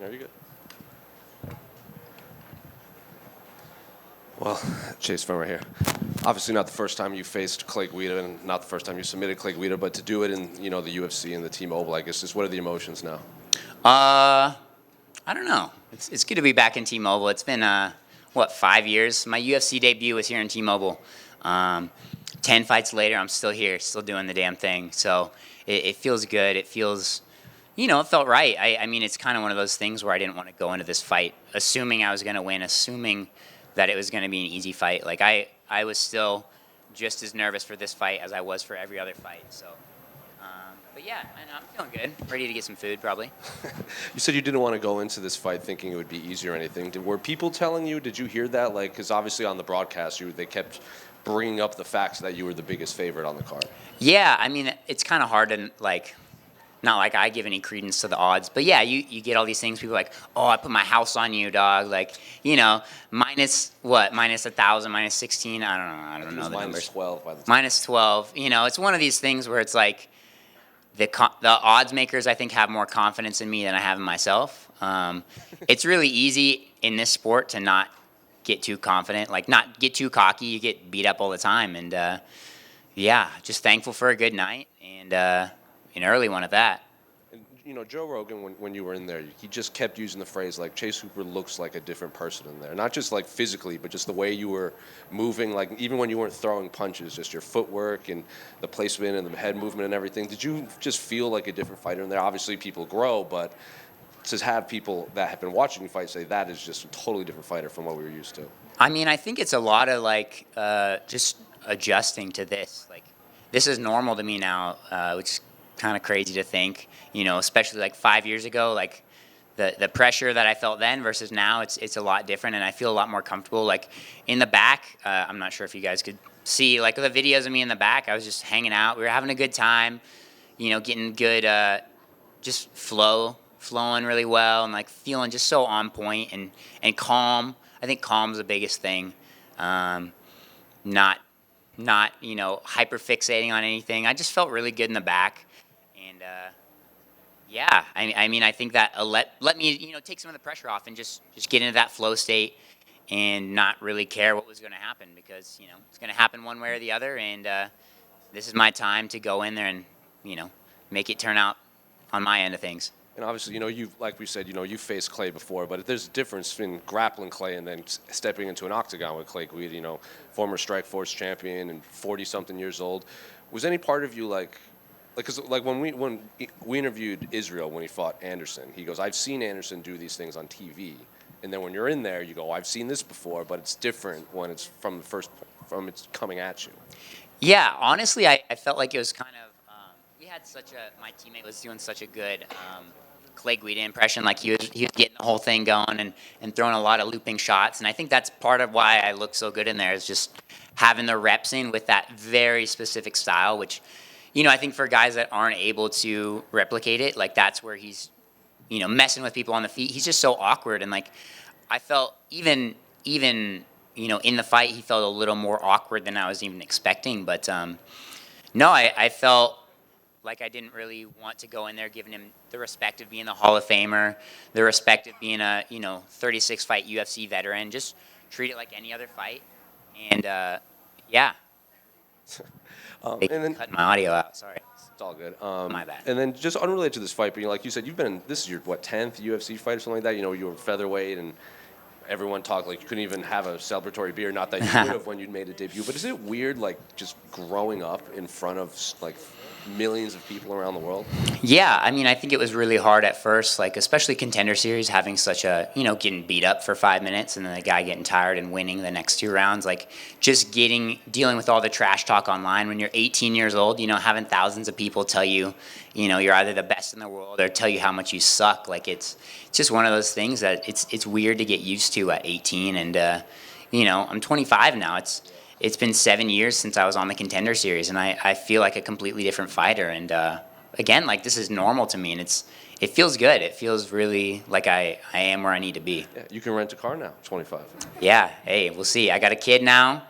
Very good. Well, Chase from right here. Obviously, not the first time you faced Clay Guida, and not the first time you submitted Clay Guida, but to do it in the UFC and the T-Mobile, I guess, just what are the emotions now? Uh, I don't know. It's good to be back in T-Mobile. It's been 5 years. My UFC debut was here in T-Mobile. 10 fights later, I'm still here, still doing the damn thing. So it feels good. It feels, it felt right. I mean, it's kind of one of those things where I didn't want to go into this fight assuming I was going to win, assuming that it was going to be an easy fight. Like I was still just as nervous for this fight as I was for every other fight. So. But yeah, I know, I'm feeling good. Ready to get some food, probably. You said you didn't want to go into this fight thinking it would be easy or anything. Were people telling you? Did you hear that? Like, because obviously on the broadcast, they kept bringing up the facts that you were the biggest favorite on the card. Yeah, I mean, it's kind of hard to, like, not like I give any credence to the odds, but yeah, you get all these things. People are like, oh, I put my house on you, dog. Like, minus what? Minus 1,000, minus 16. I don't know the minus numbers. 12 by the time. Minus 12. It's one of these things where it's like the odds makers, I think, have more confidence in me than I have in myself. It's really easy in this sport to not get too confident, like not get too cocky. You get beat up all the time, and yeah, just thankful for a good night and an early one at that. And, Joe Rogan, when you were in there, he just kept using the phrase, like, Chase Hooper looks like a different person in there. Not just, like, physically, but just the way you were moving, like, even when you weren't throwing punches, just your footwork and the placement and the head movement and everything. Did you just feel like a different fighter in there? Obviously, people grow, but to have people that have been watching you fight say that is just a totally different fighter from what we were used to. I mean, I think it's a lot of, like, just adjusting to this. Like, this is normal to me now, which is kind of crazy to think, especially like 5 years ago, like the pressure that I felt then versus now, it's a lot different, and I feel a lot more comfortable. Like in the back, I'm not sure if you guys could see like the videos of me in the back. I was just hanging out. We were having a good time, getting good, just flowing really well, and like feeling just so on point and calm. I think calm's the biggest thing. Not hyper fixating on anything. I just felt really good in the back. And yeah, I mean, I think that let me take some of the pressure off and just get into that flow state and not really care what was going to happen, because it's going to happen one way or the other, and this is my time to go in there and make it turn out on my end of things. And obviously, you've, like we said, you've faced Clay before, but there's a difference in grappling Clay and then stepping into an octagon with Clay Guida, former Strikeforce champion and 40-something years old. Was any part of you because when we interviewed Israel when he fought Anderson, he goes, I've seen Anderson do these things on TV. And then when you're in there, you go, I've seen this before, but it's different when it's from it's coming at you. Yeah, honestly, I felt like it was kind of, we had my teammate was doing such a good Clay Guida impression. Like he was getting the whole thing going and throwing a lot of looping shots. And I think that's part of why I look so good in there, is just having the reps in with that very specific style, which, I think for guys that aren't able to replicate it, like that's where he's, messing with people on the feet. He's just so awkward. And like, I felt even, in the fight, he felt a little more awkward than I was even expecting. But no, I felt like I didn't really want to go in there giving him the respect of being the Hall of Famer, the respect of being a, 36-fight UFC veteran. Just treat it like any other fight. And, yeah. And then cut my audio out, sorry. It's all good. My bad. And then just unrelated to this fight, but like you said, this is your 10th UFC fight or something like that. You were featherweight, and everyone talked like you couldn't even have a celebratory beer. Not that you would have when you'd made a debut, but is it weird, like just growing up in front of like millions of people around the world? Yeah, I mean, I think it was really hard at first, like especially Contender Series, having such a, getting beat up for 5 minutes and then the guy getting tired and winning the next 2 rounds, like just dealing with all the trash talk online when you're 18 years old, having thousands of people tell you, you're either the best in the world or tell you how much you suck. Like it's just one of those things that it's weird to get used to at 18. And, I'm 25 now. It's been 7 years since I was on the Contender Series, and I feel like a completely different fighter. And again, like this is normal to me, and it feels good. It feels really like I am where I need to be. Yeah, you can rent a car now, 25. Yeah, hey, we'll see. I got a kid now,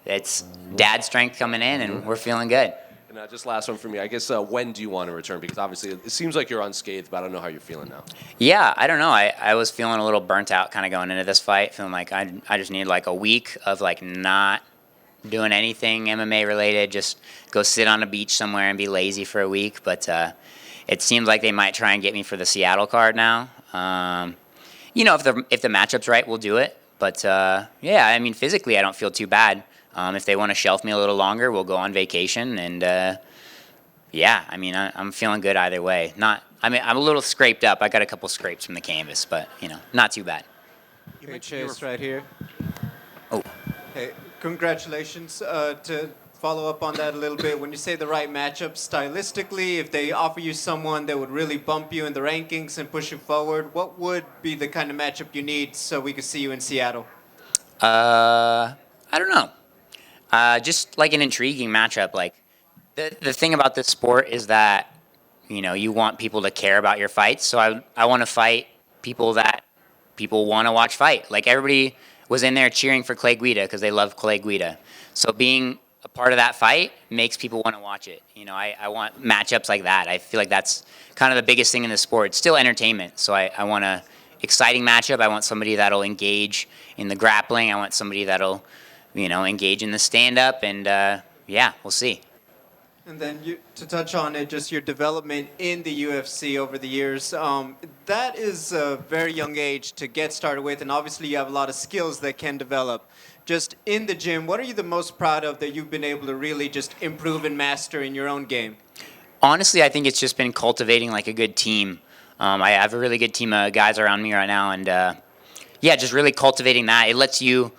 it's dad strength coming in, and we're feeling good. And just last one for me. I guess when do you want to return? Because obviously it seems like you're unscathed, but I don't know how you're feeling now. Yeah, I don't know. I was feeling a little burnt out kind of going into this fight, feeling like I just need like a week of like not doing anything MMA related, just go sit on a beach somewhere and be lazy for a week. But it seems like they might try and get me for the Seattle card now. If the matchup's right, we'll do it. But yeah, I mean, physically, I don't feel too bad. If they want to shelf me a little longer, we'll go on vacation. And yeah, I mean, I'm feeling good either way. I'm a little scraped up. I got a couple scrapes from the canvas, but not too bad. Hey, Chase, right here. Oh. Hey, congratulations. To follow up on that a little bit, when you say the right matchup stylistically, if they offer you someone that would really bump you in the rankings and push you forward, what would be the kind of matchup you need so we could see you in Seattle? I don't know. Just like an intriguing matchup. Like the thing about this sport is that you want people to care about your fights. So I want to fight people that people want to watch fight. Like everybody was in there cheering for Clay Guida because they love Clay Guida. So being a part of that fight makes people want to watch it. I want matchups like that. I feel like that's kind of the biggest thing in the sport. It's still entertainment. So I want a exciting matchup. I want somebody that'll engage in the grappling. I want somebody that'll engage in the stand-up. And yeah, we'll see. And then to touch on it, just your development in the UFC over the years, that is a very young age to get started with, and obviously you have a lot of skills that can develop. Just in the gym, what are you the most proud of that you've been able to really just improve and master in your own game? Honestly, I think it's just been cultivating like a good team. I have a really good team of guys around me right now, and yeah, just really cultivating that. It lets you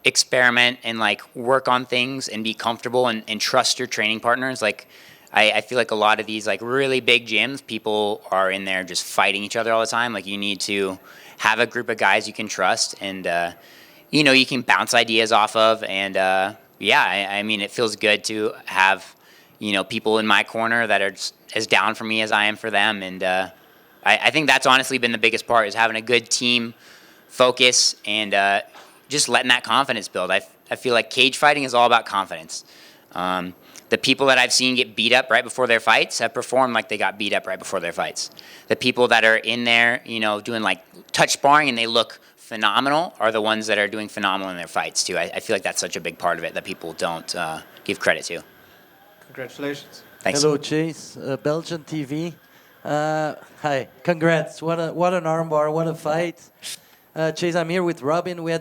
experiment and like work on things and be comfortable and trust your training partners. Like I feel like a lot of these like really big gyms, people are in there just fighting each other all the time. Like you need to have a group of guys you can trust and you can bounce ideas off of. And yeah, I mean it feels good to have people in my corner that are just as down for me as I am for them. And I think that's honestly been the biggest part, is having a good team focus and just letting that confidence build. I feel like cage fighting is all about confidence. The people that I've seen get beat up right before their fights have performed like they got beat up right before their fights. The people that are in there, doing like touch sparring and they look phenomenal are the ones that are doing phenomenal in their fights too. I feel like that's such a big part of it that people don't give credit to. Congratulations. Thanks. Hello, Chase, Belgian TV. Hi, congrats. What an armbar, what a fight. Chase, I'm here with Robin. We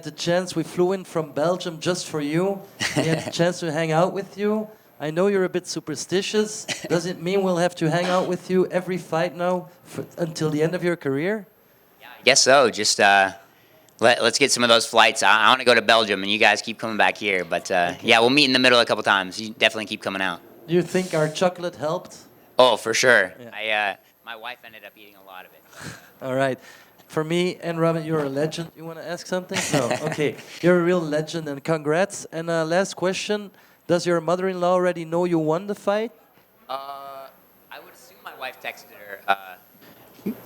flew in from Belgium just for you. We had the chance to hang out with you. I know you're a bit superstitious. Does it mean we'll have to hang out with you every fight now until the end of your career? Yeah, I guess so. Just let's get some of those flights. I want to go to Belgium, and you guys keep coming back here. But yeah, we'll meet in the middle a couple times. You definitely keep coming out. Do you think our chocolate helped? Oh, for sure. Yeah. My wife ended up eating a lot of it. All right. For me and Robin, you're a legend. You want to ask something? No. Okay. You're a real legend, and congrats. And last question. Does your mother-in-law already know you won the fight? I would assume my wife texted her.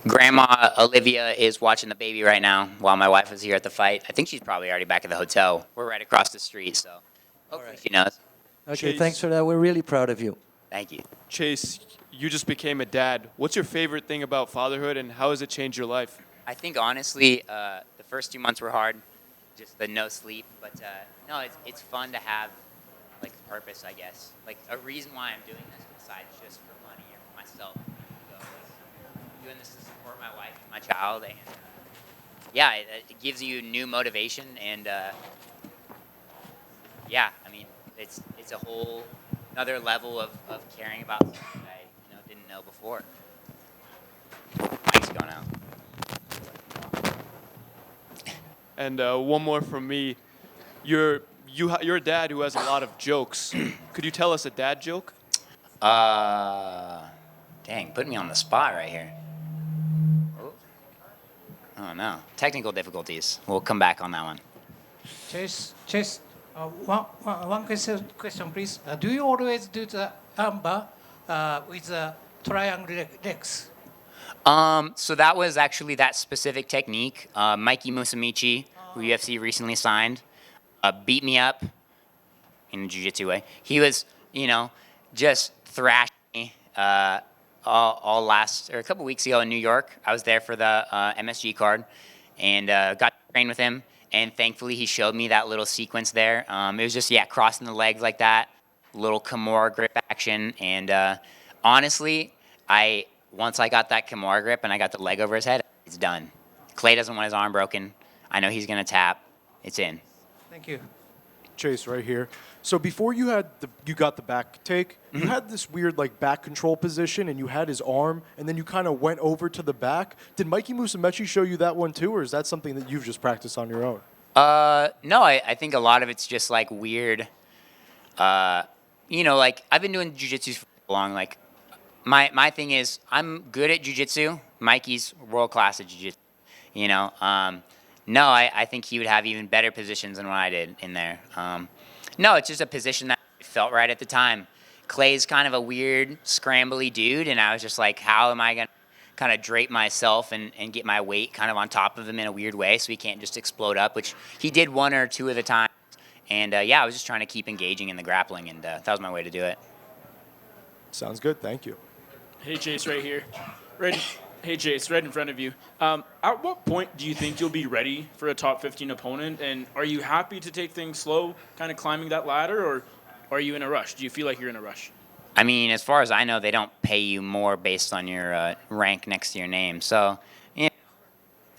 Grandma Olivia is watching the baby right now while my wife was here at the fight. I think she's probably already back at the hotel. We're right across the street, so hopefully she knows. Okay, Chase. thanks for that. We're really proud of you. Thank you. Chase, you just became a dad. What's your favorite thing about fatherhood, and how has it changed your life? I think honestly, the first 2 months were hard, just the no sleep. But no, it's fun to have like purpose, I guess. Like a reason why I'm doing this besides just for money or for myself. So I'm doing this to support my wife and my child, and yeah, it gives you new motivation. And yeah, I mean, it's a whole another level of caring about something that I didn't know before. Mike's going out. And one more from me. You're a dad who has a lot of jokes. Could you tell us a dad joke? Dang, putting me on the spot right here. Oh no, technical difficulties. We'll come back on that one. Chase, one question, please. Do you always do the armbar with the triangle legs? So that was actually that specific technique. Mikey Musamichi, who UFC recently signed, beat me up in a jiu-jitsu way. He was, just thrashed me all last or a couple weeks ago in New York. I was there for the MSG card and got to train with him. And thankfully, he showed me that little sequence there. It was just crossing the legs like that, little Kimura grip action, and honestly, once I got that Kimura grip and I got the leg over his head, it's done. Clay doesn't want his arm broken. I know he's gonna tap. It's in. Thank you. Chase right here. So before you got the back take, you had this weird like back control position, and you had his arm, and then you kind of went over to the back. Did Mikey Musumeci show you that one too, or is that something that you've just practiced on your own? No, I think a lot of it's just like weird. Like I've been doing jiu-jitsu for long. Like my thing is I'm good at jiu-jitsu. Mikey's world class at jiu-jitsu. No, I think he would have even better positions than what I did in there. No, it's just a position that felt right at the time. Clay's kind of a weird, scrambly dude, and I was just like, how am I going to kind of drape myself and get my weight kind of on top of him in a weird way so he can't just explode up, which he did one or two of the time. And, I was just trying to keep engaging in the grappling, and that was my way to do it. Sounds good. Thank you. Hey, Chase, right here. Hey, Chase, right in front of you. At what point do you think you'll be ready for a top 15 opponent? And are you happy to take things slow, kind of climbing that ladder, or are you in a rush? Do you feel like you're in a rush? I mean, as far as I know, they don't pay you more based on your rank next to your name. So,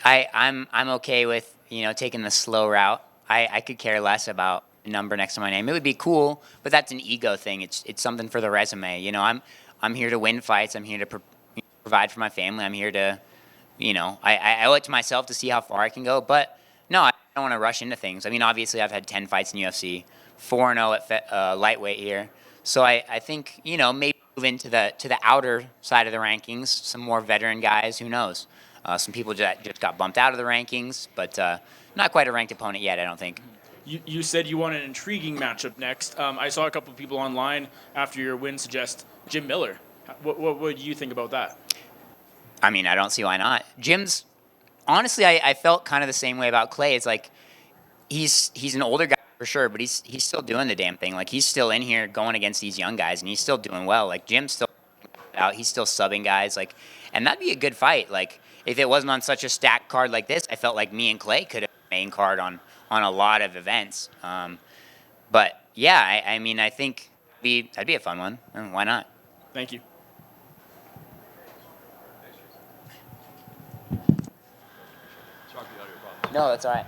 I'm okay with, taking the slow route. I could care less about a number next to my name. It would be cool, but that's an ego thing. It's something for the resume. I'm here to win fights. I'm here to provide for my family. I'm here to, I owe it to myself to see how far I can go. But no, I don't want to rush into things. I mean, obviously, I've had 10 fights in UFC, 4-0 at lightweight here. So I think maybe move into the outer side of the rankings. Some more veteran guys. Who knows? Some people just got bumped out of the rankings, but not quite a ranked opponent yet. I don't think. You said you want an intriguing matchup next. I saw a couple of people online after your win suggest Jim Miller. What do you think about that? I mean, I don't see why not. Jim's, honestly, I felt kind of the same way about Clay. It's like he's an older guy for sure, but he's still doing the damn thing. Like he's still in here going against these young guys, and he's still doing well. Like Jim's still out. He's still subbing guys. Like, and that'd be a good fight. Like if it wasn't on such a stacked card like this, I felt like me and Clay could have main card on a lot of events. But yeah, I mean, I think that'd be a fun one. Why not? Thank you. No, that's all right.